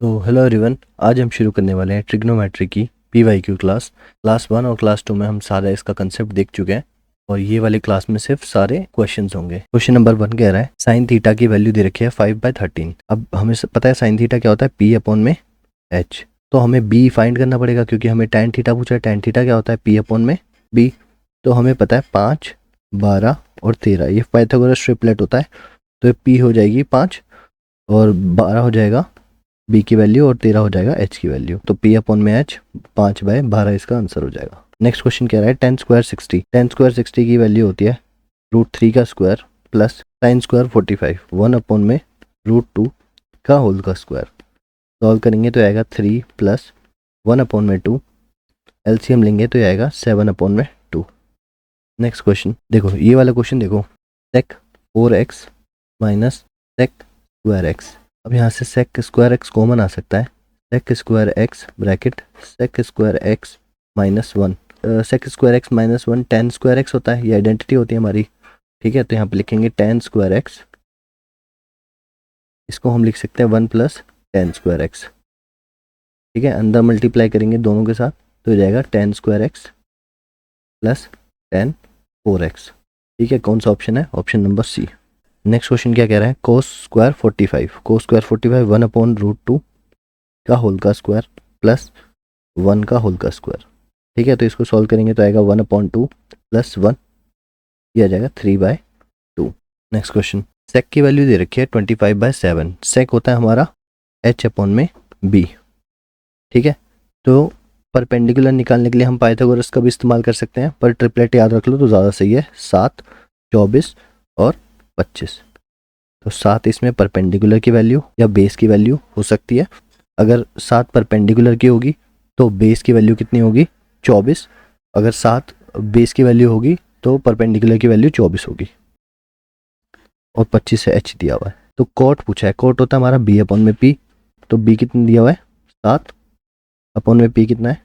तो hello everyone, आज हम शुरू करने वाले हैं ट्रिग्नोमेट्री की पीवाईक्यू क्लास 1 और क्लास 2 में हम सारा इसका कंसेप्ट देख चुके हैं और ये वाली क्लास में सिर्फ सारे क्वेश्चंस होंगे। क्वेश्चन नंबर 1 कह रहा है साइन थीटा की वैल्यू दे रखी है 5/13। अब हमें पता है साइन थीटा क्या होता है, पी अपॉन में एच। तो हमें बी फाइंड करना पड़ेगा क्योंकि हमें टैन थीटा पूछा है। टैन थीटा क्या होता है, पी अपॉन में बी। तो हमें पता है 5, 12 और 13, ये पाइथागोरस ट्रिपलेट होता है। तो ये पी हो जाएगी 5 और 12 हो जाएगा बी की वैल्यू और 13 हो जाएगा एच की वैल्यू। तो पी अपॉन में एच 5/12 इसका आंसर हो जाएगा। नेक्स्ट क्वेश्चन कह रहा है टेन स्क्वायर 60 की वैल्यू होती है √3 का square plus sine square 45 1 upon में √2 का होल का स्क्वायर। सॉल्व करेंगे तो आएगा 3 प्लस 1 अपॉन में 2, एलसीएम लेंगे तो आएगा 7 अपॉन में 2। नेक्स्ट क्वेश्चन देखो, ये वाला क्वेश्चन देखो, sec 4x minus sec square x. अब यहाँ से सेक स्क्वायर एक्स कॉमन आ सकता है। Sec square x bracket sec square x -1, sec square x -1 tan square x होता है, ये आइडेंटिटी होती है हमारी। ठीक है, तो यहाँ पे लिखेंगे टेन स्क्वायर एक्स, इसको हम लिख सकते हैं 1 प्लस टेन स्क्वायर एक्स। ठीक है, अंदर मल्टीप्लाई करेंगे दोनों के साथ तो हो जाएगा tan square x plus tan 4x। ठीक है, कौन सा ऑप्शन है, option number C. Next question क्या कह रहा है, कोस स्क्वायर 45 1 अपॉन √2 का होल का स्क्वायर प्लस 1 का होल का स्क्वायर। ठीक है, तो इसको सॉल्व करेंगे तो आएगा 1/2 प्लस 1, ये आ जाएगा 3/2। नेक्स्ट क्वेश्चन, सेक की वैल्यू दे रखी है 25/7। सेक होता है हमारा h अपॉन में b। ठीक है, तो परपेंडिकुलर निकालने के लिए हम पाइथागोरस का भी इस्तेमाल कर सकते हैं, पर ट्रिपलेट याद रख लो तो ज़्यादा सही है। 7, 24 और 25। तो 7 इसमें परपेंडिकुलर की वैल्यू या बेस की वैल्यू हो सकती है। अगर 7 परपेंडिकुलर की होगी तो बेस की वैल्यू कितनी होगी, 24। अगर 7 बेस की वैल्यू होगी तो परपेंडिकुलर की वैल्यू 24 होगी। और 25 से एच दिया हुआ है। तो कोट पूछा है, कोट होता है हमारा बी अपॉन में पी। तो बी कितना दिया हुआ है, 7 अपॉन में पी कितना है,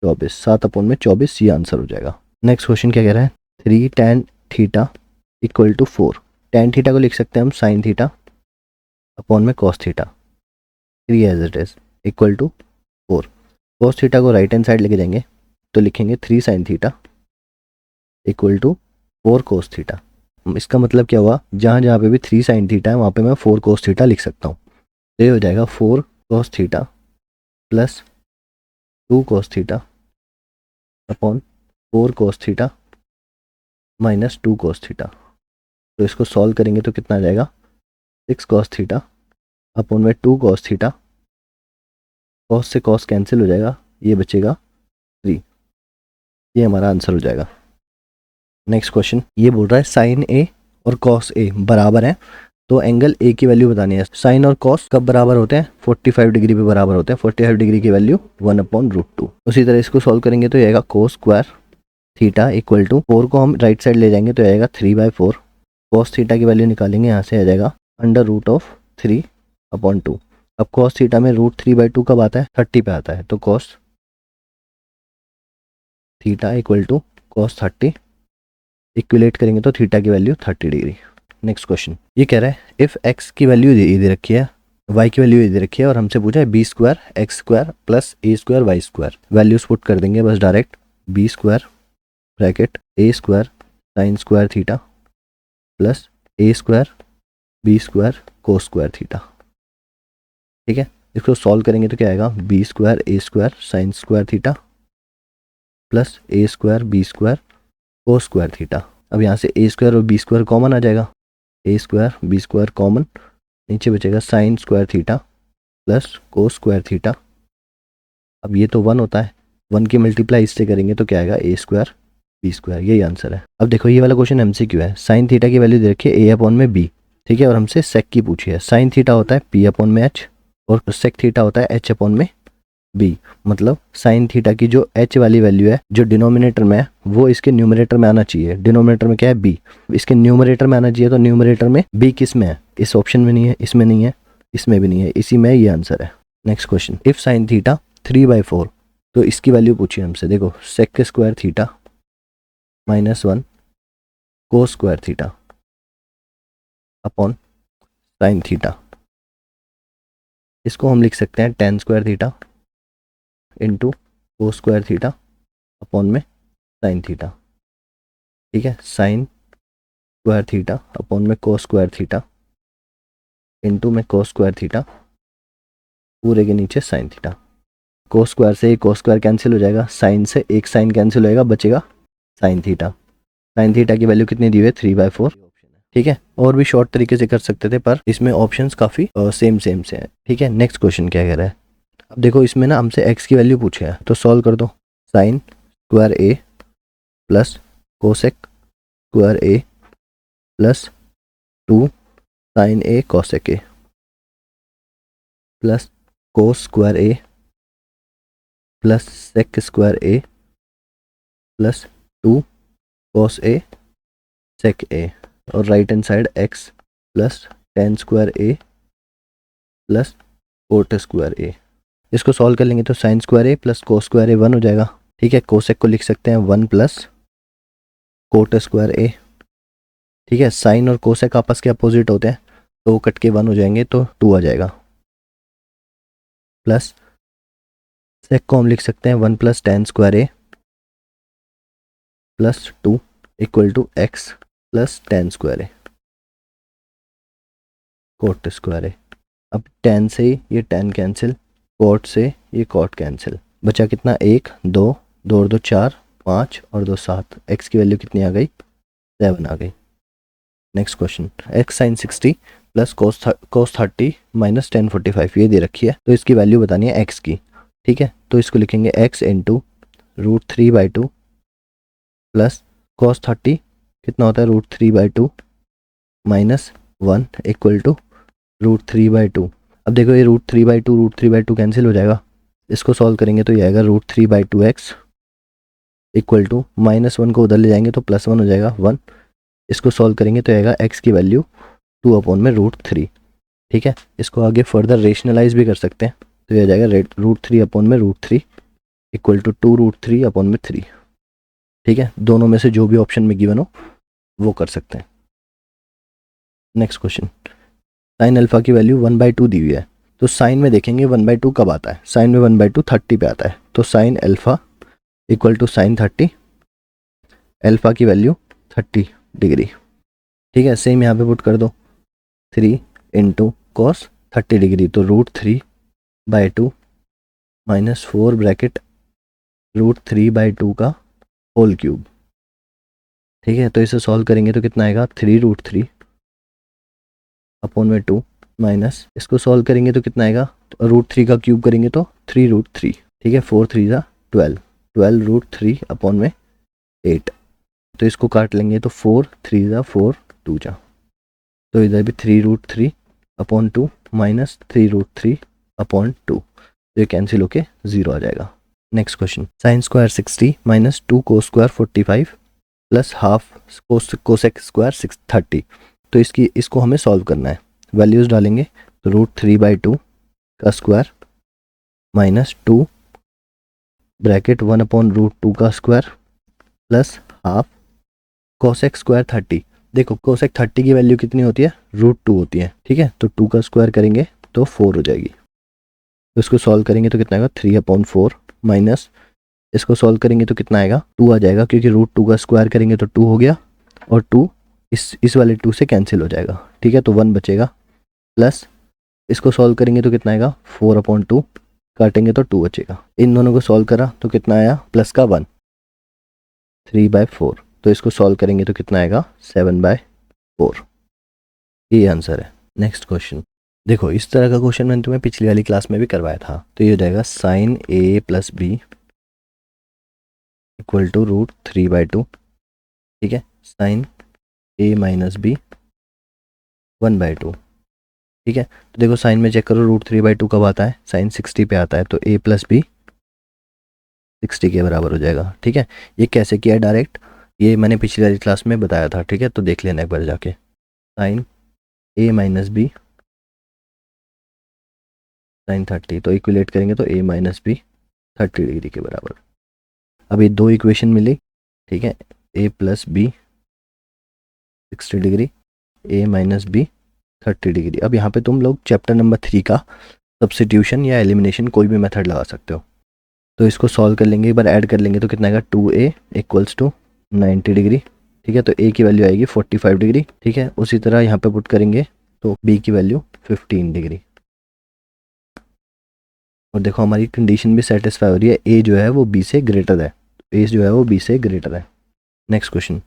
24। 7 अपॉन में 24, ये आंसर हो जाएगा। नेक्स्ट क्वेश्चन क्या कह रहा है, 3 tan theta equal to 4। tan theta को लिख सकते हैं हम साइन थीटा अपॉन में cos theta, 3 as it is equal to 4। Cos theta को राइट हैंड साइड लेके जाएंगे तो लिखेंगे 3 sine theta equal to 4 cos theta. इसका मतलब क्या हुआ, जहाँ जहाँ पे भी 3 साइन थीटा है वहाँ पे मैं 4 कोस थीटा लिख सकता हूँ। तो ये हो जाएगा 4 cos theta plus 2 cos theta upon 4 cos theta minus 2 cos theta. तो इसको सॉल्व करेंगे तो कितना आ जाएगा, 6 कॉस थीटा अपॉन में 2 कॉस थीटा। कॉस से कॉस कैंसिल हो जाएगा, ये बचेगा 3। ये हमारा आंसर हो जाएगा। नेक्स्ट क्वेश्चन ये बोल रहा है साइन ए और कॉस ए बराबर है, तो एंगल ए की वैल्यू बतानी है। साइन और कॉस कब बराबर होते हैं, 45 डिग्री पे बराबर होते हैं। 45 डिग्री की वैल्यू 1/√2। उसी तरह इसको सॉल्व करेंगे तो ये आएगा cos square theta equal to 4 को हम राइट साइड ले जाएंगे तो आएगा 3/4। कॉस थीटा की वैल्यू निकालेंगे, यहाँ से आ जाएगा √3/2। अब कॉस थीटा में √3/2 कब आता है, 30 पे आता है। तो cos theta equal to cos 30, equate करेंगे तो थीटा की वैल्यू 30 डिग्री। नेक्स्ट क्वेश्चन ये कह रहा है इफ़ एक्स की वैल्यू दे रखी है, वाई की वैल्यू दे रखी है और हमसे पूछा है B square X square plus A square Y square. Values put कर देंगे बस direct, B square bracket A square sine square theta plus A square B square cos square theta. ठीक है, इसको सॉल्व करेंगे तो क्या आएगा, B square A square sine square theta plus A square B square cos square theta. अब यहाँ से ए स्क्वायर और बी स्क्वायर कॉमन आ जाएगा, ए स्क्वायर बी स्क्वायर कॉमन, नीचे बचेगा sign square theta plus cos square theta. अब ये तो 1 होता है, 1 की मल्टीप्लाई इससे करेंगे तो क्या आएगा, ए स्क्वायर बी स्क्वायर, यही आंसर है। अब देखो ये वाला क्वेश्चन एमसीक्यू है। साइन थीटा की वैल्यू दे रखी है ए अपॉन में बी। ठीक है, और हमसे सेक की पूछी है। साइन थीटा होता है पी अपॉन में एच और सेक थीटा होता है एच अपॉन में बी। मतलब साइन थीटा की जो एच वाली वैल्यू है जो डिनोमिनेटर में है वो इसके न्यूमरेटर में आना चाहिए। डिनोमिनेटर में क्या है, बी, इसके न्यूमरेटर में आना चाहिए। तो न्यूमरेटर में बी किस में है, इस ऑप्शन में नहीं है, इसमें नहीं है, इसमें भी नहीं है, इसी में ये आंसर है। Next question, if sine theta 3/4, तो इसकी वैल्यू पूछी हमसे। देखो sec square theta -1 cos square theta upon sine theta. इसको हम लिख सकते हैं tan square theta into cos square theta upon में साइन थीटा। ठीक है, साइन स्क्वायर थीटा अपॉन में कोस स्क्वायर थीटा इंटू में कोस स्क्वायर थीटा पूरे के नीचे साइन थीटा। कोस स्क्वायर से कोस स्क्वायर कैंसिल हो जाएगा, साइन से एक साइन कैंसिल होएगा, बचेगा साइन थीटा। साइन थीटा की वैल्यू कितनी दी हुई है 3/4। ठीक है, और भी शॉर्ट तरीके से कर सकते थे पर इसमें ऑप्शंस काफ़ी सेम से हैं। ठीक है, नेक्स्ट क्वेश्चन क्या कह रहा है। अब देखो इसमें ना हमसे एक्स की वैल्यू पूछे है तो सॉल्व कर दो। Sine square A plus cosec square A plus 2 sine A cosec A plus cos square A plus sec square A plus 2 cos A sec A और right hand side X plus tan square A plus cot square A. इसको solve कर लेंगे तो sine square A plus cos square A 1 हो जाएगा। ठीक है, cosec को लिख सकते हैं 1 प्लस कोट स्क्वायर ए। ठीक है, साइन और कोसेक आपस के अपोजिट होते हैं तो कट के 1 हो जाएंगे तो 2 आ जाएगा। प्लस सेक को हम लिख सकते हैं 1 plus tan square A plus 2 equal to X plus tan square A cot square A. अब टेन से ये टेन कैंसिल, कोट से ये कोट कैंसिल, बचा कितना 1 2 2 और 2 4 5 और 2 7। एक्स की वैल्यू कितनी आ गई 7 आ गई। Next question, x sine 60 plus cos 30 minus tan 45 ये दे रखी है तो इसकी वैल्यू बतानी है एक्स की। ठीक है, तो इसको लिखेंगे एक्स इंटू √3/2 प्लस कोस 30 कितना होता है √3/2 माइनस 1 इक्वल टू √3/2। अब देखो ये √3/2 कैंसिल हो जाएगा, इसको सॉल्व करेंगे तो ये आएगा √3/2x इक्वल टू -1 को उधर ले जाएंगे तो +1 हो जाएगा 1। इसको सॉल्व करेंगे तो आएगा x की वैल्यू 2/√3। ठीक है, इसको आगे फर्दर रेशनलाइज भी कर सकते हैं तो ये आ जाएगा √3/√3 इक्वल टू 2√3/3। ठीक है, दोनों में से जो भी ऑप्शन में गिवन हो वो कर सकते हैं। नेक्स्ट क्वेश्चन, साइन अल्फा की वैल्यू 1/2 दी हुई है तो साइन में देखेंगे 1/2 कब आता है। साइन में 1/2 30 पे आता है तो sine alpha equal to sine 30, alpha की वैल्यू 30 डिग्री। ठीक है, सेम यहाँ पे पुट कर दो 3 इंटू कॉस 30 डिग्री तो √3/2 माइनस 4 ब्रैकेट √3/2 का होल क्यूब। ठीक है, तो इसे सॉल्व करेंगे तो कितना आएगा 3√3/2 माइनस इसको सॉल्व करेंगे तो कितना आएगा तो √3 का क्यूब करेंगे तो 3√3। ठीक है, 4 3 12 12√3/8 तो इसको काट लेंगे तो 4 3 4 2 तो इधर भी 3√3/2 माइनस 3√3/2 तो ये कैंसिल होके 0 आ जाएगा। Next question, sine square 60 minus 2 cos square 45 plus half cosec square 30। तो इसको हमें सॉल्व करना है। वैल्यूज़ डालेंगे तो √3/2 का स्क्वायर माइनस 2 ब्रैकेट 1/√2 का square plus half cosec square 30। देखो कोसेक 30 की वैल्यू कितनी होती है √2 होती है। ठीक है, तो 2 का स्क्वायर करेंगे तो 4 हो जाएगी। तो इसको सॉल्व करेंगे तो कितना आएगा 3/4 माइनस इसको सॉल्व करेंगे तो कितना आएगा 2 आ जाएगा क्योंकि √2 का स्क्वायर करेंगे तो 2 हो गया और 2 इस वाले 2 से कैंसिल हो जाएगा। ठीक है, तो 1 बचेगा प्लस इसको सॉल्व करेंगे तो कितना आएगा 4/2 काटेंगे तो 2 बचेगा। इन दोनों को सॉल्व करा तो कितना आया प्लस का 1 3/4 तो इसको सॉल्व करेंगे तो कितना आएगा 7/4। ये आंसर है। नेक्स्ट क्वेश्चन, देखो इस तरह का क्वेश्चन मैंने तुम्हें पिछली वाली क्लास में भी करवाया था तो ये हो जाएगा sine a plus B equal to √3/2। ठीक है, साइन a माइनस बी 1/2। ठीक है, तो देखो साइन में चेक करो √3/2 कब आता है साइन 60 पे आता है तो a प्लस बी 60 के बराबर हो जाएगा। ठीक है, ये कैसे किया डायरेक्ट ये मैंने पिछली वाली क्लास में बताया था। ठीक है, तो देख लेना एक बार जाके। Sine a minus B sine 30 तो इक्विलेट करेंगे तो a माइनस बी 30 डिग्री के बराबर। अब ये दो इक्वेशन मिली। ठीक है, a plus B 60 degree a minus B 30 degree. अब यहाँ पे तुम लोग चैप्टर नंबर 3 का सब्स्टिट्यूशन या एलिमिनेशन कोई भी मेथड लगा सकते हो। तो इसको सॉल्व कर लेंगे, एक बार ऐड कर लेंगे तो कितना आएगा 2a इक्वल्स टू 90 डिग्री। ठीक है, तो a की वैल्यू आएगी 45 डिग्री। ठीक है, उसी तरह यहाँ पे पुट करेंगे तो b की वैल्यू 15 डिग्री। और देखो हमारी कंडीशन भी सेटिस्फाई हो रही है, a जो है वो b से ग्रेटर है, a जो है वो b से ग्रेटर है। नेक्स्ट क्वेश्चन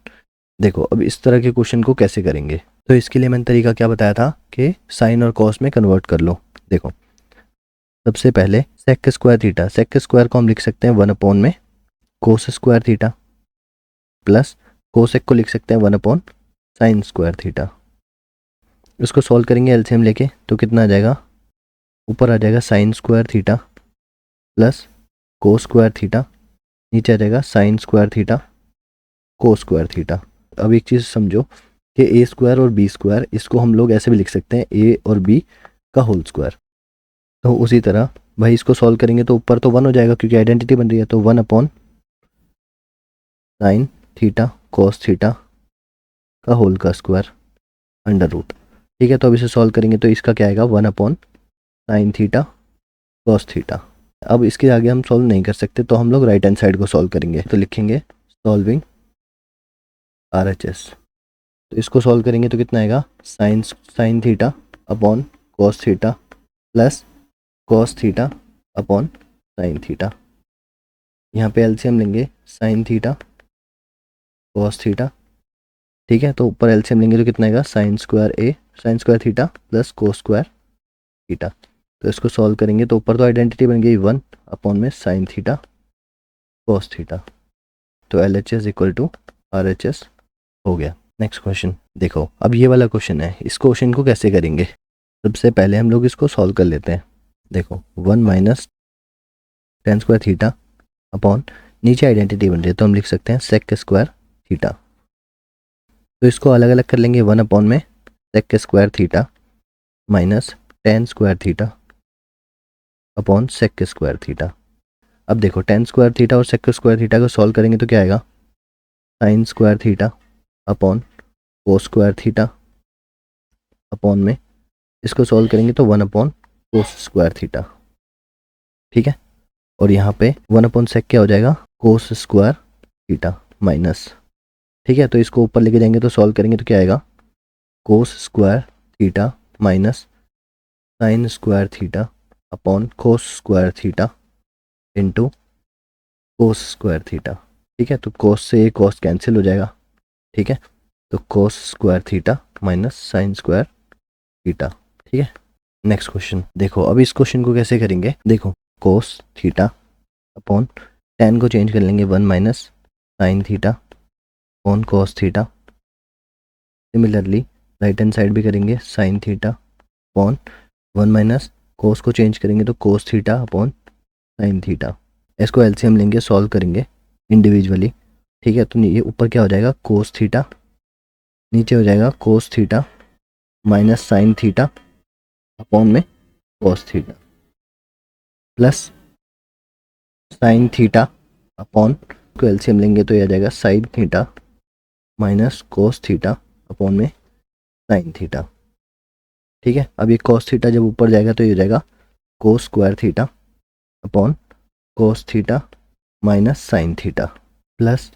देखो, अब इस तरह के क्वेश्चन को कैसे करेंगे, तो इसके लिए मैंने तरीका क्या बताया था कि साइन और कॉस में कन्वर्ट कर लो। देखो सबसे पहले sec square theta, sec square को हम लिख सकते हैं 1 अपॉन में cos square theta, plus cosec को लिख सकते हैं 1 अपॉन साइन स्क्वायर थीटा। इसको सॉल्व करेंगे एलसीएम लेके तो कितना आ जाएगा, ऊपर आ जाएगा sine square theta plus cos square theta, नीचे आ जाएगा sine square theta cos square theta. अब एक चीज़ समझो कि ए स्क्वायर और बी स्क्वायर, इसको हम लोग ऐसे भी लिख सकते हैं ए और बी का होल स्क्वायर। तो उसी तरह भाई इसको सॉल्व करेंगे तो ऊपर तो 1 हो जाएगा क्योंकि आइडेंटिटी बन रही है, तो 1 upon sine theta cos theta का होल का स्क्वायर अंडर रूट। ठीक है, तो अब इसे सॉल्व करेंगे तो इसका क्या आएगा 1 upon sine theta cos theta. अब इसके आगे हम सॉल्व नहीं कर सकते तो हम लोग राइट हैंड साइड को सॉल्व करेंगे, तो लिखेंगे सॉल्विंग RHS। तो इसको सॉल्व करेंगे तो कितना आएगा sign theta upon cos theta plus cos theta upon sine theta. यहाँ पे एलसीएम लेंगे साइन थीटा कॉस थीटा। ठीक है, तो ऊपर एलसीएम लेंगे तो कितना आएगा sine square theta plus cos square theta. तो इसको सॉल्व करेंगे तो ऊपर तो आइडेंटिटी बन गई 1 अपॉन में साइन थीटा कॉस थीटा। तो LHS इक्वल टू RHS हो गया। नेक्स्ट क्वेश्चन देखो, अब ये वाला क्वेश्चन है, इस क्वेश्चन को कैसे करेंगे, सबसे पहले हम लोग इसको सॉल्व कर लेते हैं। देखो 1 minus tan square theta upon, नीचे आइडेंटिटी बन रही है तो हम लिख सकते हैं सेक स्क्वायर थीटा। तो इसको अलग अलग कर लेंगे, 1 अपॉन में sec square theta minus tan square theta upon sec square theta. अब देखो टेन स्क्वायर थीटा और सेक स्क्वायर थीटा को सॉल्व करेंगे तो क्या आएगा sine square theta upon cos square theta upon में इसको सॉल्व करेंगे तो 1 अपॉन कोस स्क्वायर थीटा। ठीक है, और यहाँ पे 1 अपॉन सेक क्या हो जाएगा कोस स्क्वायर थीटा माइनस। ठीक है, तो इसको ऊपर लेके जाएंगे तो सॉल्व करेंगे तो क्या आएगा cos square theta minus sine square theta upon cos square theta into cos square theta. ठीक है, तो कोस से ये कोस कैंसिल हो जाएगा। ठीक है, तो कोस square theta minus sine square theta. ठीक है, नेक्स्ट क्वेश्चन देखो, अब इस क्वेश्चन को कैसे करेंगे, देखो कोस थीटा अपॉन टेन को चेंज कर लेंगे 1 minus sine theta upon cos theta. Similarly right hand side भी करेंगे साइन थीटा अपॉन 1 माइनस कोस को चेंज करेंगे तो कोस थीटा अपॉन साइन थीटा। इसको एलसीएम लेंगे, सॉल्व करेंगे इंडिविजुअली। ठीक है, तो ये ऊपर क्या हो जाएगा कोस थीटा, नीचे हो जाएगा cos theta minus sine theta upon में cos theta plus sine theta upon को एलसीएम लेंगे तो ये आ जाएगा sine theta minus cos theta upon में साइन थीटा। ठीक है, अब ये कोस थीटा जब ऊपर जाएगा तो ये हो जाएगा कोस स्क्वायर थीटा अपॉन कोस theta minus sine theta plus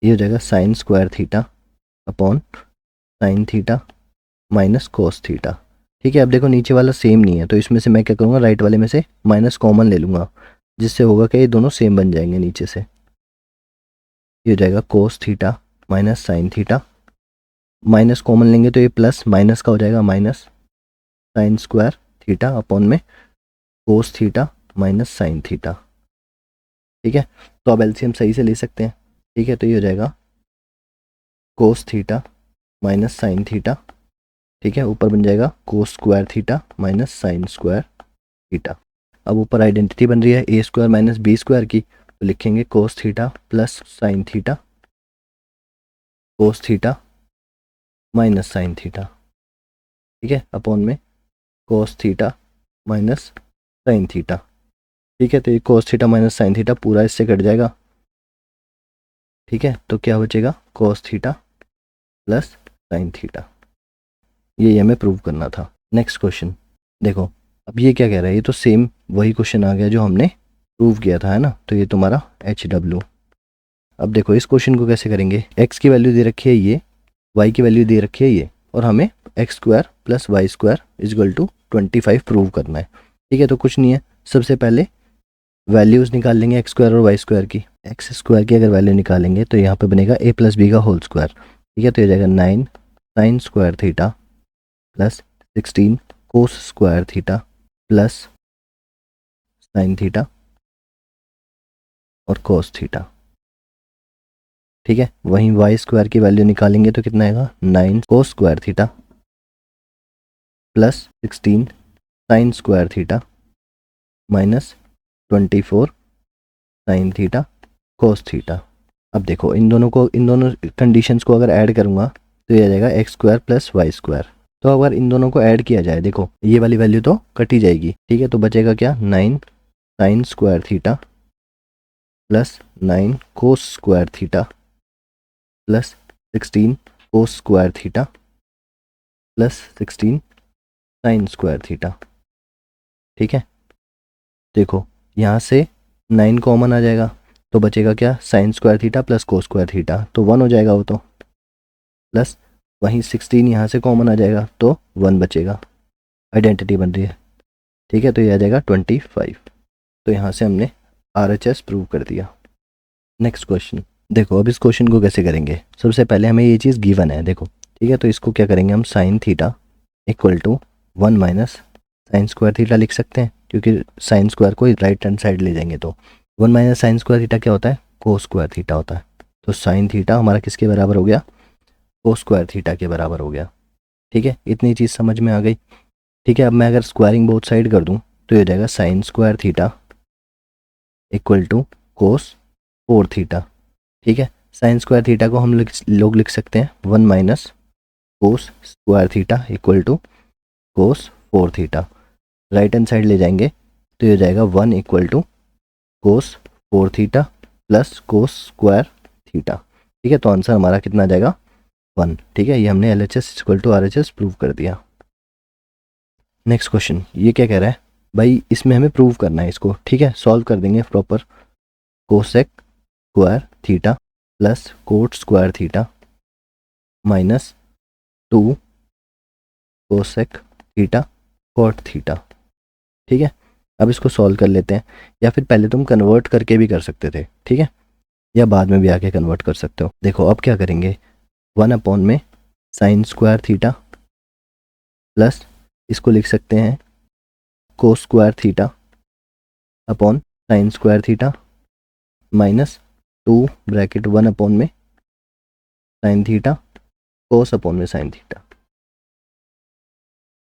ये हो जाएगा sine square theta upon sine theta minus cos theta. ठीक है, अब देखो नीचे वाला सेम नहीं है तो इसमें से मैं क्या करूँगा राइट वाले में से माइनस कॉमन ले लूँगा, जिससे होगा कि ये दोनों सेम बन जाएंगे। नीचे से ये हो जाएगा cos theta minus sine theta, minus common लेंगे तो ये प्लस माइनस का हो जाएगा minus sine square theta upon में cos theta minus sine theta. ठीक है, तो अब एलसीएम सही से ले सकते हैं। ठीक है, तो ये हो जाएगा cos theta minus sine theta. ठीक है, ऊपर बन जाएगा कोस square theta minus sine square theta. अब ऊपर आइडेंटिटी बन रही है ए स्क्वायर माइनस बी स्क्वायर की, तो लिखेंगे कोस theta plus sine theta cos theta minus sine theta. ठीक है, अपॉन में cos theta minus sine theta. ठीक है, तो ये कोस थीटा माइनस साइन थीटा पूरा इससे कट जाएगा। ठीक है, तो क्या बचेगा कोस थीटा प्लस साइन थीटा। ये हमें प्रूव करना था। नेक्स्ट क्वेश्चन देखो, अब ये क्या कह रहा है, ये तो सेम वही क्वेश्चन आ गया जो हमने प्रूव किया था, है ना। तो ये तुम्हारा HW। अब देखो इस क्वेश्चन को कैसे करेंगे, x की वैल्यू दे रखी है ये, y की वैल्यू दे रखी है ये, और हमें x square plus y square equal to 25 prove करना है। ठीक है, तो कुछ नहीं है, सबसे पहले वैल्यूज़ निकाल लेंगे एक्स स्क्वायर और वाई स्क्वायर की। एक्स स्क्वायर की अगर वैल्यू निकालेंगे तो यहाँ पे बनेगा a प्लस बी का होल स्क्वायर। ठीक है, तो ये जाएगा 9 साइन स्क्वायर थीटा प्लस 16 कोस square theta plus sine theta और कोस थीटा। ठीक है, वहीं वाई स्क्वायर की वैल्यू निकालेंगे तो कितना आएगा, 9 कोस square theta plus 16 sign square theta minus 24 sine theta cos theta. अब देखो इन दोनों कंडीशंस को अगर ऐड करूँगा तो ये आ जाएगा x square plus y square. तो अगर इन दोनों को ऐड किया जाए, देखो ये वाली वैल्यू तो कट ही जाएगी। ठीक है, तो बचेगा क्या, 9 साइन स्क्वायर थीटा प्लस 9 कोस स्क्वायर थीटा प्लस 16 कोस square theta plus 16 sign square theta. ठीक है, देखो यहाँ से 9 कॉमन आ जाएगा तो बचेगा क्या, sign square theta plus cos square theta, तो 1 हो जाएगा वो तो, प्लस वहीं 16 यहाँ से कॉमन आ जाएगा तो 1 बचेगा, आइडेंटिटी बन रही है। ठीक है, तो ये आ जाएगा 25। तो यहाँ से हमने RHS प्रूव कर दिया। नेक्स्ट क्वेश्चन, देखो अब इस क्वेश्चन को कैसे करेंगे, सबसे पहले हमें ये चीज़ गिवन है देखो। ठीक है, तो इसको क्या करेंगे हम, sine theta equal to 1 minus sine square theta लिख सकते हैं, क्योंकि साइन स्क्वायर को राइट हैंड साइड ले जाएंगे तो 1 माइनस साइन स्क्वायर थीटा क्या होता है, कोस स्क्वायर थीटा होता है। तो साइन थीटा हमारा किसके बराबर हो गया, कोस स्क्वायर थीटा के बराबर हो गया। ठीक है, इतनी चीज़ समझ में आ गई। ठीक है, अब मैं अगर स्क्वायरिंग बोथ साइड कर दूं तो ये हो जाएगा sine square theta equal to cos 4 theta. ठीक है, साइन स्क्वायर थीटा को हम लोग लिख सकते हैं 1 minus cos square theta equal to cos 4 theta. Right hand side ले जाएंगे तो ये हो जाएगा 1 equal to cos 4 theta plus cos square theta. ठीक है, तो आंसर हमारा कितना आ जाएगा, 1। ठीक है, ये हमने LHS equal to RHS prove कर दिया। नेक्स्ट क्वेश्चन, ये क्या कह रहा है भाई, इसमें हमें प्रूव करना है इसको। ठीक है, सॉल्व कर देंगे proper. Cosec square theta plus cot square theta minus 2 cosec theta cot theta. ठीक है, अब इसको सॉल्व कर लेते हैं, या फिर पहले तुम कन्वर्ट करके भी कर सकते थे। ठीक है, या बाद में भी आके कन्वर्ट कर सकते हो। देखो अब क्या करेंगे, 1 अपॉन में साइन स्क्वायर थीटा प्लस इसको लिख सकते हैं cos square theta upon sine square theta minus 2 bracket 1 upon में साइन थीटा कोस अपॉन में साइन थीटा।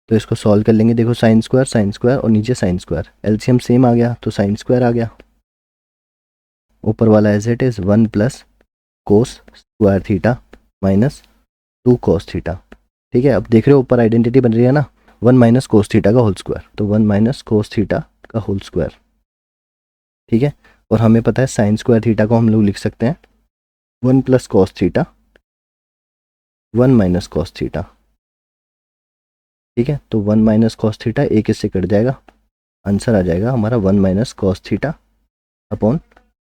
तो इसको सॉल्व कर लेंगे, देखो साइन स्क्वायर और नीचे साइन स्क्वायर, एलसीएम सेम आ गया तो साइन स्क्वायर आ गया। ऊपर वाला as it is 1 plus cos square theta minus 2 cos theta. ठीक है, अब देख रहे हो ऊपर आइडेंटिटी बन रही है ना, 1 माइनस कोस थीटा का होल स्क्वायर, तो 1 माइनस कोस थीटा का होल स्क्वायर। ठीक है, और हमें पता है साइन स्क्वायर थीटा को हम लोग लिख सकते हैं 1 plus cos theta 1 minus cos theta. ठीक है, तो 1 माइनस कॉस थीटा एक इससे कट जाएगा, आंसर आ जाएगा हमारा 1 minus cos theta upon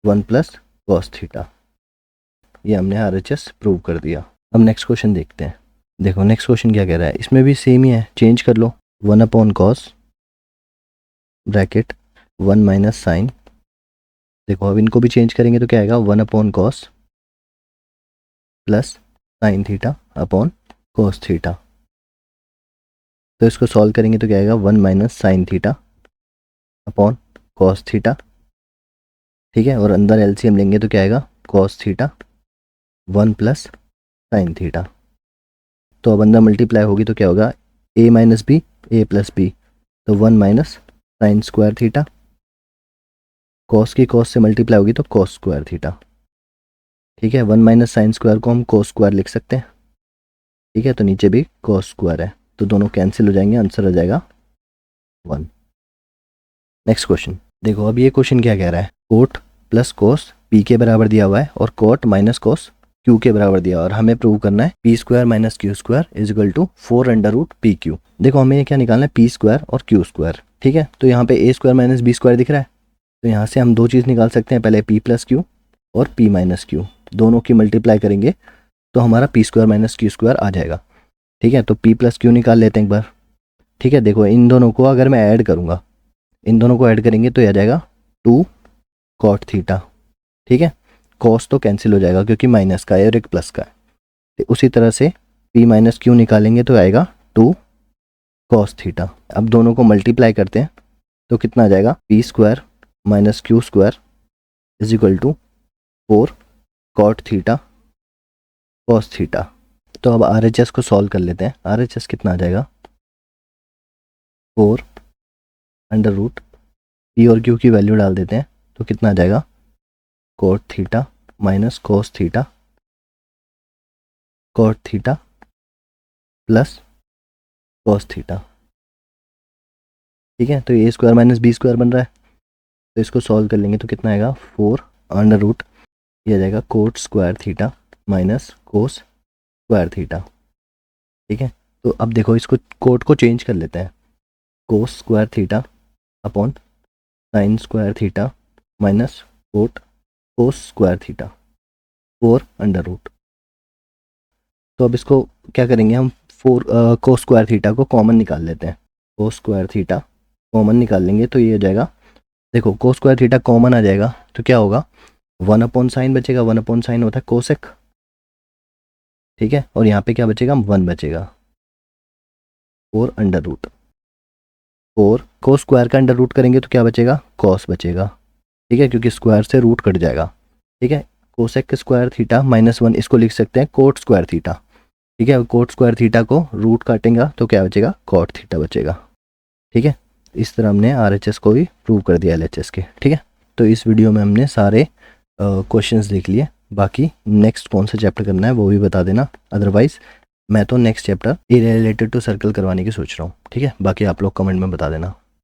1 plus cos theta. ये हमने RHS प्रूव कर दिया। अब नेक्स्ट क्वेश्चन देखते हैं। देखो नेक्स्ट क्वेश्चन क्या कह रहा है, इसमें भी सेम ही है, चेंज कर लो, 1 upon cos bracket 1 minus sine. देखो अब इनको भी चेंज करेंगे तो क्या आएगा, 1 upon cos plus sine theta upon cos theta. तो इसको सॉल्व करेंगे तो क्या आएगा, 1 minus sine theta upon cos theta. ठीक है, और अंदर एलसीएम लेंगे तो क्या आएगा, cos theta 1 plus sine theta. तो अब अंदर मल्टीप्लाई होगी तो क्या होगा, a minus B A plus B, तो 1 minus sine square theta, cos की कॉस से मल्टीप्लाई होगी तो कॉस स्क्वायर थीटा। ठीक है, 1 माइनस साइन स्क्वायर को हम कॉस स्क्वायर लिख सकते हैं। ठीक है, तो नीचे भी कॉस स्क्वायर है तो दोनों कैंसिल हो जाएंगे, आंसर आ जाएगा 1। नेक्स्ट क्वेश्चन, देखो अब ये क्वेश्चन क्या कह रहा है, कोट प्लस कोस पी के बराबर दिया हुआ है और कोट माइनस कोस क्यू के बराबर दिया और हमें प्रूव करना है P square minus Q square is equal to 4 under root P Q. देखो हमें क्या निकालना है, पी स्क्वायर और क्यू स्क्वायर। ठीक है, तो यहाँ पे A square minus B square दिख रहा है, तो यहाँ से हम दो चीज़ निकाल सकते हैं, पहले पी प्लस क्यू और पी माइनस क्यू, दोनों की मल्टीप्लाई करेंगे तो हमारा P square minus Q square आ जाएगा। ठीक है, तो पी प्लस क्यू निकाल लेते हैं एक बार। ठीक है, देखो इन दोनों को अगर मैं ऐड करूँगा, इन दोनों को ऐड करेंगे तो ये आ जाएगा 2 कॉट थीटा। ठीक है, कॉस तो कैंसिल हो जाएगा क्योंकि माइनस का है और एक प्लस का है। तो उसी तरह से पी माइनस क्यू निकालेंगे तो आएगा 2 कॉस थीटा। अब दोनों को मल्टीप्लाई करते हैं तो कितना आ जाएगा, P square minus Q square is equal to 4 cot theta cos theta. तो अब RHS को सॉल्व कर लेते हैं। RHS कितना आ जाएगा, 4 अंडर रूट पी और क्यू की वैल्यू डाल देते हैं तो कितना आ जाएगा, cot theta minus cos theta cot theta plus cos theta. ठीक है, तो A square minus B square बन रहा है, तो इसको सॉल्व कर लेंगे तो कितना आएगा, 4 अंडर रूट ये आ जाएगा coat square theta minus cos square theta. ठीक है, तो अब देखो इसको कोट को चेंज कर लेते हैं, cos square theta upon sine square theta minus cot cos square theta 4 under root. तो अब इसको क्या करेंगे हम, 4 कोस स्क्वायर थीटा को कॉमन निकाल लेते हैं, कोस स्क्वायर थीटा कॉमन निकाल लेंगे तो ये हो जाएगा, देखो कोस स्क्वायर थीटा कॉमन आ जाएगा तो क्या होगा, 1 अपॉन साइन बचेगा, 1 अपॉन साइन होता है कोसेक। ठीक है, और यहाँ पे क्या बचेगा, 1 बचेगा, 4 अंडर रूट 4 कोस स्क्वायर का अंडर रूट करेंगे तो क्या बचेगा, कॉस बचेगा। ठीक है, क्योंकि स्क्वायर से रूट कट जाएगा। ठीक है, कोसेक स्क्वायर थीटा माइनस 1 इसको लिख सकते हैं कोट स्क्वायर थीटा। ठीक है, कोट स्क्वायर थीटा को रूट काटेंगे तो क्या बचेगा, कॉट थीटा बचेगा। ठीक है, इस तरह हमने RHS को भी प्रूव कर दिया LHS के। ठीक है, तो इस वीडियो में हमने सारे क्वेश्चंस देख लिए, बाकी नेक्स्ट कौन सा चैप्टर करना है वो भी बता देना, अदरवाइज मैं तो next chapter area related to circle करवाने की सोच रहा हूँ। ठीक है, बाकी आप लोग कमेंट में बता देना।